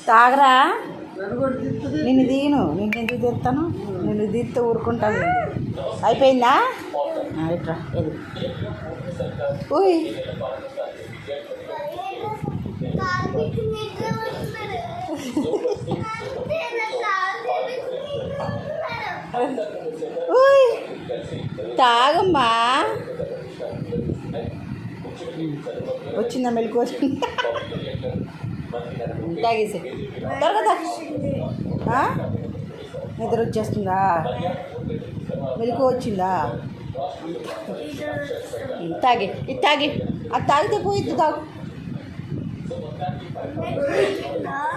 తాగరా నిన్ను తీను నిన్ను ఎందుకు తీస్తాను నిన్ను తీస్తే ఊరుకుంటాను అయిపోయిందా ఇట్రా ఇది ఊయ్ ఊయ్ తాగమ్మా వచ్చిందా మెలకు వచ్చింది తాగేసి త్వరగా నిద్ర వచ్చేస్తుందా మెలకు వచ్చిందా తాగి ఇది తాగి అది తాగితే పోయిద్ది తాగు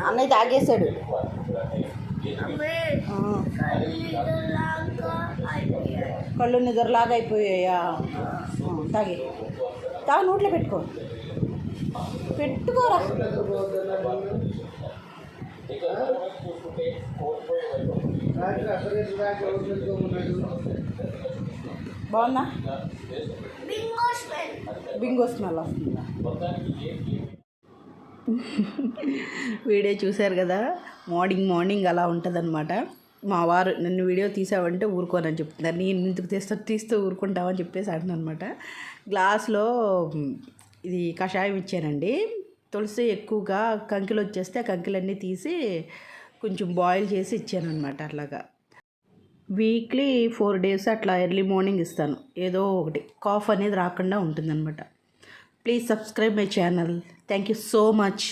అన్నయ్య తాగేశాడు కళ్ళు నిద్రలాగా అయిపోయాయా తాగి తాగు నోట్లో పెట్టుకోరా బాగుందా బింగో స్మెల్ వస్తుందా వీడియో చూశారు కదా మార్నింగ్ అలా ఉంటుందన్నమాట. మా వారు నన్ను వీడియో తీసావంటే ఊరుకోనని చెప్తున్నారు. నేను ఇందుకు తీస్తూ ఊరుకుంటామని చెప్పేసి అంటున్నాను అనమాట. గ్లాస్లో ఇది కషాయం ఇచ్చానండి. తులసి ఎక్కువగా కంకిలు వచ్చేస్తే ఆ కంకిలన్నీ తీసి కొంచెం బాయిల్ చేసి ఇచ్చాను అనమాట. అట్లాగా వీక్లీ 4 days అట్లా ఎర్లీ మార్నింగ్ ఇస్తాను. ఏదో ఒకటి కాఫ్ అనేది రాకుండా ఉంటుందన్నమాట. Please subscribe my channel. Thank you so much.